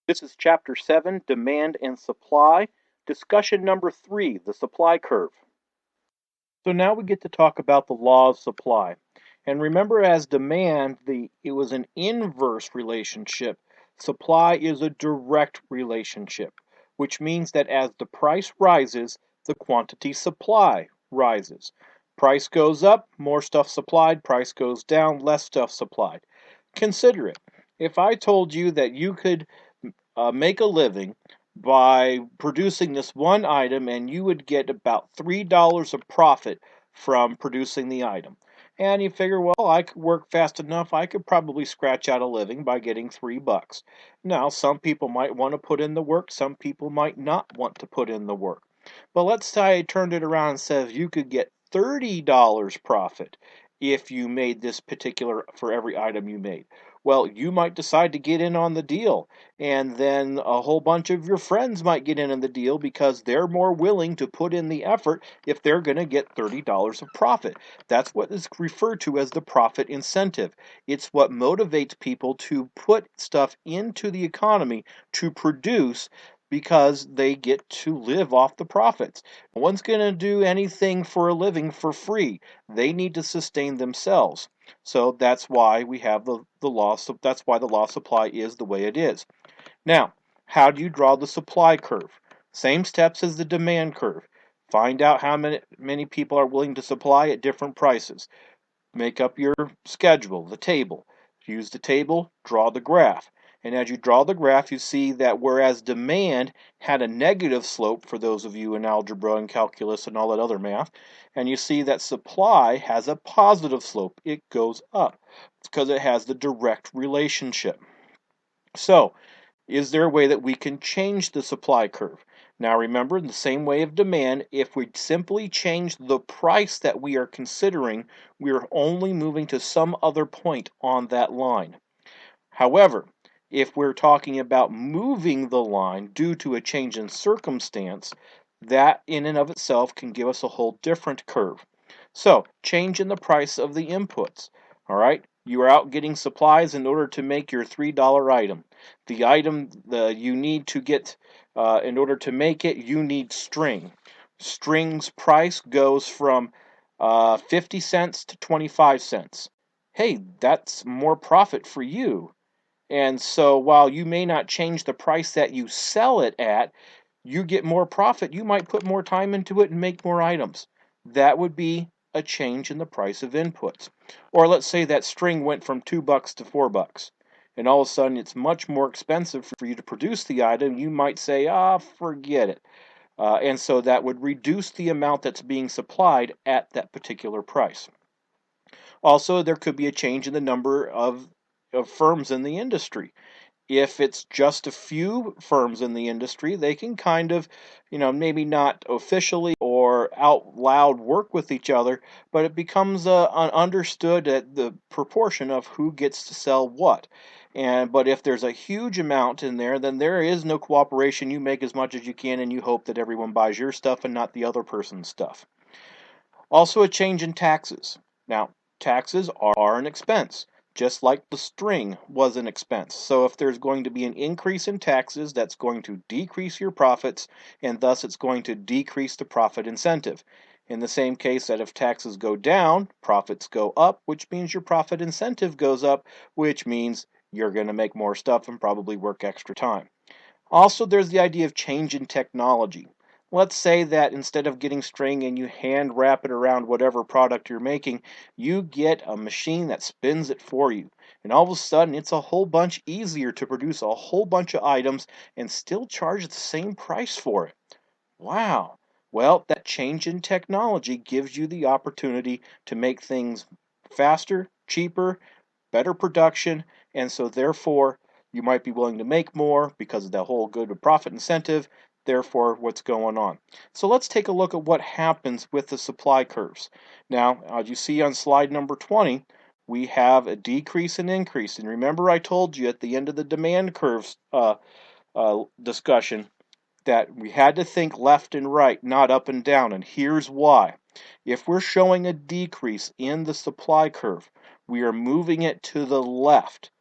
This is Chapter 7, Demand and Supply. Discussion number 3, the supply curve. So now we get to talk about the law of supply. And remember, as demand, it was an inverse relationship. Supply is a direct relationship, which means that as the price rises, the quantity supply rises. Price goes up, more stuff supplied. Price goes down, less stuff supplied. Consider it. If I told you that you could make a living by producing this one item and you would get about $3 of profit from producing the item. And you figure, well, I could work fast enough, I could probably scratch out a living by getting $3. Now, some people might want to put in the work, some people might not want to put in the work. But let's say I turned it around and said you could get $30 profit if you made this particular for every item you made. Well, you might decide to get in on the deal, and then a whole bunch of your friends might get in on the deal because they're more willing to put in the effort if they're going to get $30 of profit. That's what is referred to as the profit incentive. It's what motivates people to put stuff into the economy to produce because they get to live off the profits. No one's going to do anything for a living for free. They need to sustain themselves. So that's why we have the law. That's why the law of supply is the way it is. Now, how do you draw the supply curve? Same steps as the demand curve. Find out how many people are willing to supply at different prices. Make up your schedule, the table. Use the table, draw the graph. And as you draw the graph, you see that whereas demand had a negative slope for those of you in algebra and calculus and all that other math, and you see that supply has a positive slope. It goes up. It's because it has the direct relationship. So, is there a way that we can change the supply curve? Now remember, in the same way of demand, if we simply change the price that we are considering, we are only moving to some other point on that line. However, if we're talking about moving the line due to a change in circumstance, that in and of itself can give us a whole different curve. So, change in the price of the inputs. All right, you are out getting supplies in order to make your $3 item. The item you need to get in order to make it, you need string. String's price goes from 50 cents to 25 cents. Hey, that's more profit for you. And so while you may not change the price that you sell it at, you get more profit. You might put more time into it and make more items. That would be a change in the price of inputs. Or let's say that string went from $2 to $4, and all of a sudden it's much more expensive for you to produce the item. You might say, forget it. And so that would reduce the amount that's being supplied at that particular price. Also, there could be a change in the number of firms in the industry. If it's just a few firms in the industry, they can kind of, maybe not officially or out loud work with each other, but it becomes an understood at the proportion of who gets to sell what. But if there's a huge amount in there, then there is no cooperation. You make as much as you can and you hope that everyone buys your stuff and not the other person's stuff. Also, a change in taxes. Now, taxes are an expense, just like the string was an expense. So if there's going to be an increase in taxes, that's going to decrease your profits, and thus it's going to decrease the profit incentive. In the same case that if taxes go down, profits go up, which means your profit incentive goes up, which means you're going to make more stuff and probably work extra time. Also, there's the idea of change in technology. Let's say that instead of getting string and you hand wrap it around whatever product you're making, you get a machine that spins it for you. And all of a sudden, it's a whole bunch easier to produce a whole bunch of items and still charge the same price for it. Wow. Well, that change in technology gives you the opportunity to make things faster, cheaper, better production, and so therefore you might be willing to make more because of the whole good profit incentive, therefore what's going on. So let's take a look at what happens with the supply curves. Now, as you see on slide number 20, we have a decrease and increase. And remember I told you at the end of the demand curves discussion that we had to think left and right, not up and down, and here's why. If we're showing a decrease in the supply curve, we are moving it to the left.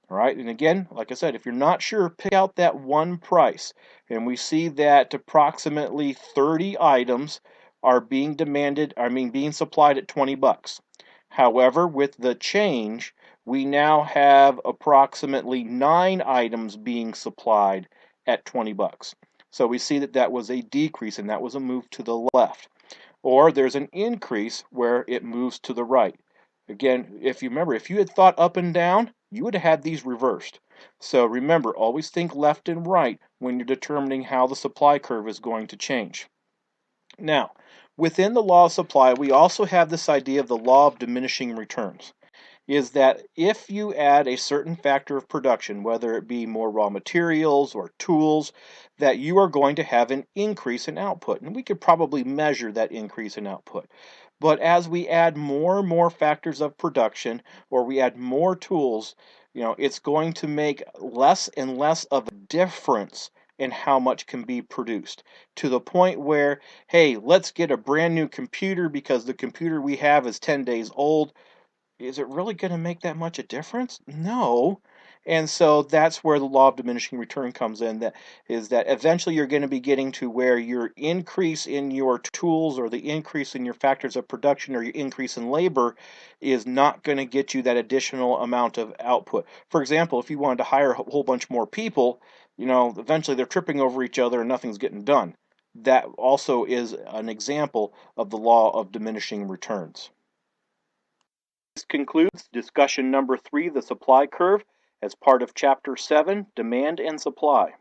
All right, and again, like I said, if you're not sure, pick out that one price. And we see that approximately 30 items are being being supplied at 20 bucks. However, with the change, we now have approximately 9 items being supplied at 20 bucks. So we see that that was a decrease and that was a move to the left. Or there's an increase where it moves to the right. Again, if you remember, if you had thought up and down, you would have had these reversed. So remember, always think left and right when you're determining how the supply curve is going to change. Now, within the law of supply, we also have this idea of the law of diminishing returns. Is that if you add a certain factor of production, whether it be more raw materials or tools, that you are going to have an increase in output. And we could probably measure that increase in output. But as we add more and more factors of production, or we add more tools, it's going to make less and less of a difference in how much can be produced, to the point where, hey, let's get a brand new computer because the computer we have is 10 days old. Is it really going to make that much a difference? No. And so that's where the law of diminishing return comes in. That is that eventually you're going to be getting to where your increase in your tools or the increase in your factors of production or your increase in labor is not going to get you that additional amount of output. For example, if you wanted to hire a whole bunch more people, eventually they're tripping over each other and nothing's getting done. That also is an example of the law of diminishing returns. This concludes discussion number 3, the supply curve, as part of Chapter 7, Demand and Supply.